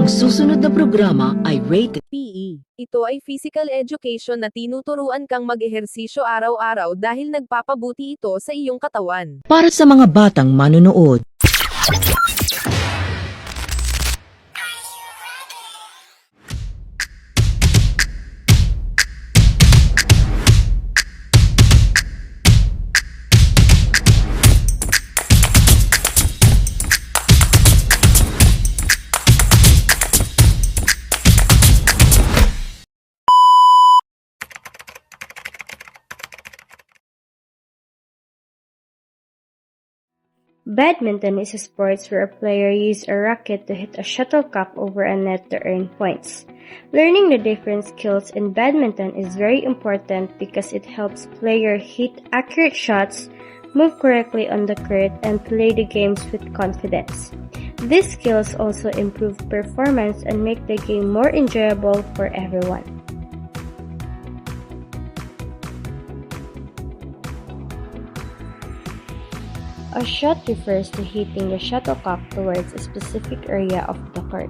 Ang susunod na programa ay rated PE. Ito ay physical education na tinuturuan kang mag-ehersisyo araw-araw dahil nagpapabuti ito sa iyong katawan. para sa mga batang manonood. Badminton is a sport where a player uses a racket to hit a shuttlecock over a net to earn points. Learning the different skills in badminton is very important because it helps players hit accurate shots, move correctly on the court, and play the games with confidence. These skills also improve performance and make the game more enjoyable for everyone. A shot refers to hitting the shuttlecock towards a specific area of the court.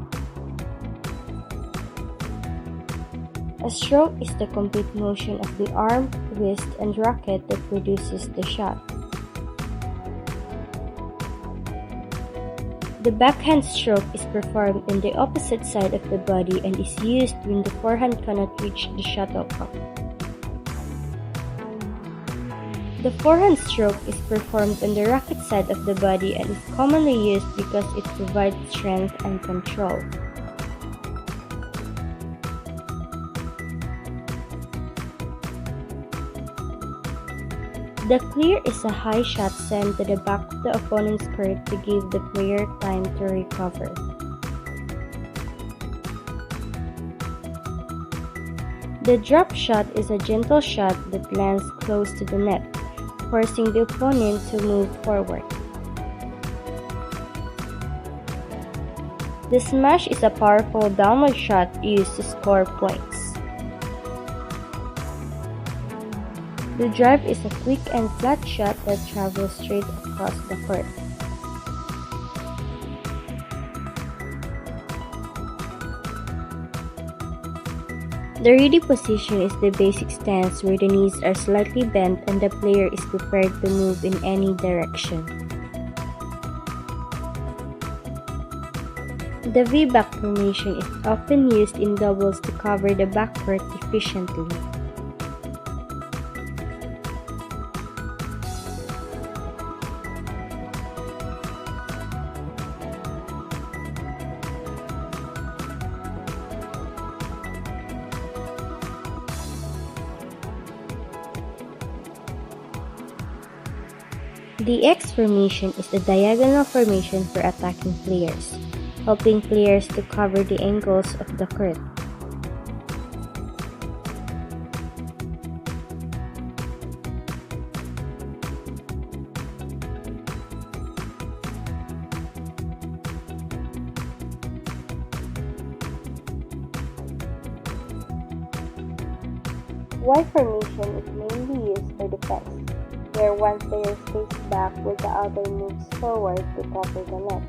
A stroke is the complete motion of the arm, wrist, and racket that produces the shot. The backhand stroke is performed in the opposite side of the body and is used when the forehand cannot reach the shuttlecock. The forehand stroke is performed on the racket side of the body and is commonly used because it provides strength and control. The clear is a high shot sent to the back of the opponent's court to give the player time to recover. The drop shot is a gentle shot that lands close to the net, forcing the opponent to move forward. The smash is a powerful downward shot used to score points. The drive is a quick and flat shot that travels straight across the court. The ready position is the basic stance where the knees are slightly bent and the player is prepared to move in any direction. The V-back formation is often used in doubles to cover the backcourt efficiently. The X formation is the diagonal formation for attacking players, helping players to cover the angles of the court. Y formation is mainly used for defense, where one player stays back while the other moves forward to cover the net.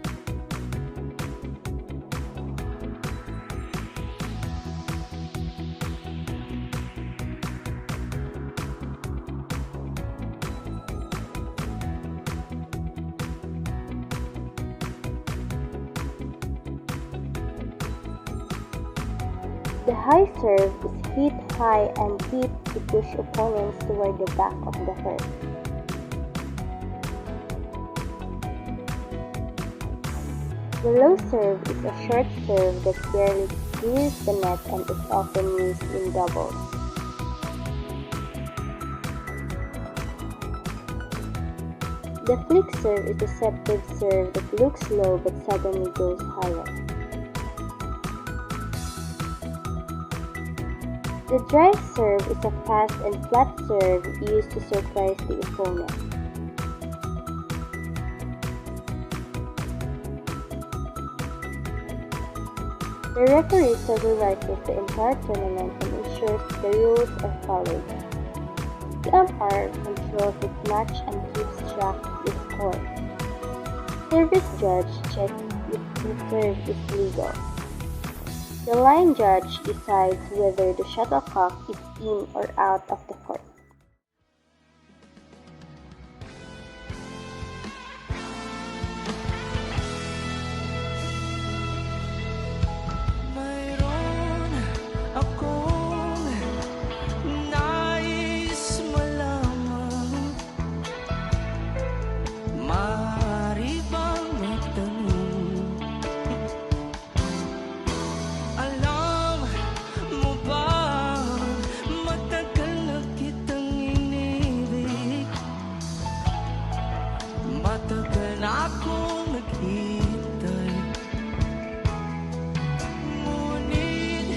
The high serve is hit high and deep to push opponents toward the back of the court. The low serve is a short serve that barely clears the net and is often used in doubles. The flick serve is a deceptive serve that looks low but suddenly goes higher. The drive serve is a fast and flat serve used to surprise the opponent. The referee supervises the entire tournament and ensures the rules are followed. The umpire controls the match and keeps track of the score. Service judge checks if the serve is legal. The line judge decides whether the shuttlecock is in or out of the court. Mayroon akong nais malaman. Maaari bang magtanong? Alam mo ba, matagal na kitang inibig. Matagal na akong naghihintay. Ngunit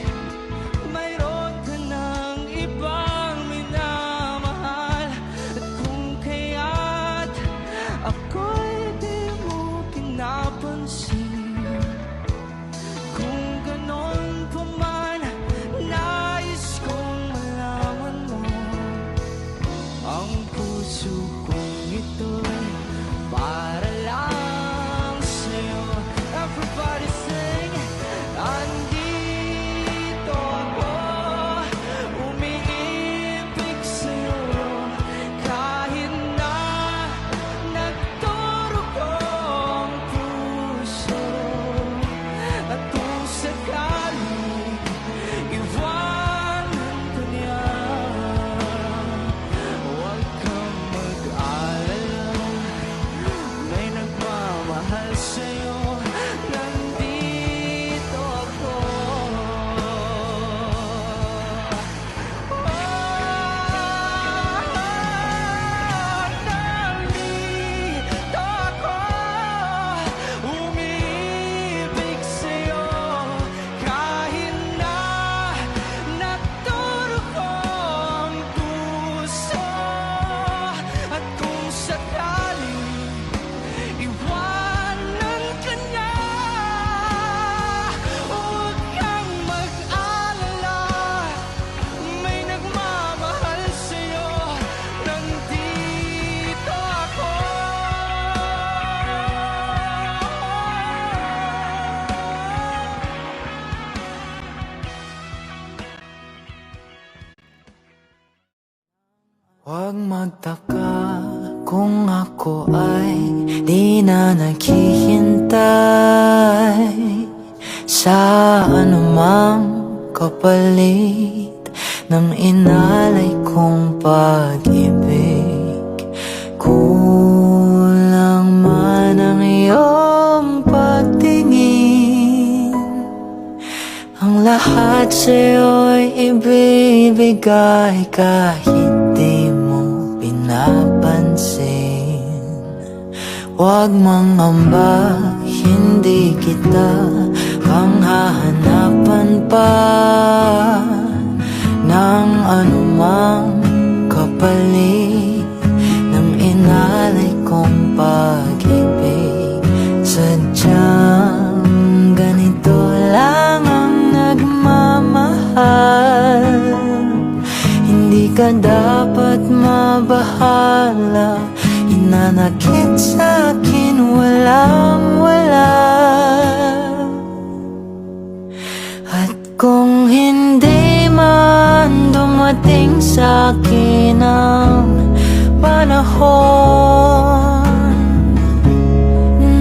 mayroon ka ng ibang minamahal. At kung kaya't ako'y di mo pinapansin, kung ganon pa man, nais kong malaman mo ang puso kong ito'y para lang sa'yo. Everybody sing, andito ako, umiibig sa'yo, kahit na nagturok ang puso. At kung sakaling iwanan ka niya, huwag kang mag-alala, may nagmamahal sa'yo. Nandito ako. Nandito ako, umiibig sa'yo, kahit na nagturok ang puso. At kung sakaling iwanan ka niya, huwag kang mag-alala, may nagmamahal sa'yo. Nandito ako. Huwag magtaka kung ako ay di na naghihintay sa anumang kapalit ng inalay kong pag-ibig. Kulang man ang iyong pagtingin, ang lahat sa'yo'y ibibigay kahit di mo pinapansin. Huwag mangamba, hindi kita panghahanapan pa ng anumang kapalit ng inalay kong pag-ibig. Sadyang ganito lang ang nagmamahal, hindi ka dapat mabahala. Hinanakit sa'kin walang-wala. At kung hindi man dumating sa'kin ang panahon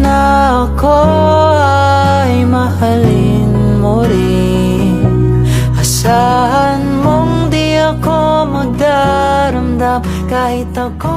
na ako ay mahalin mo rin, asahan mong di ako magdaramdam kahit ako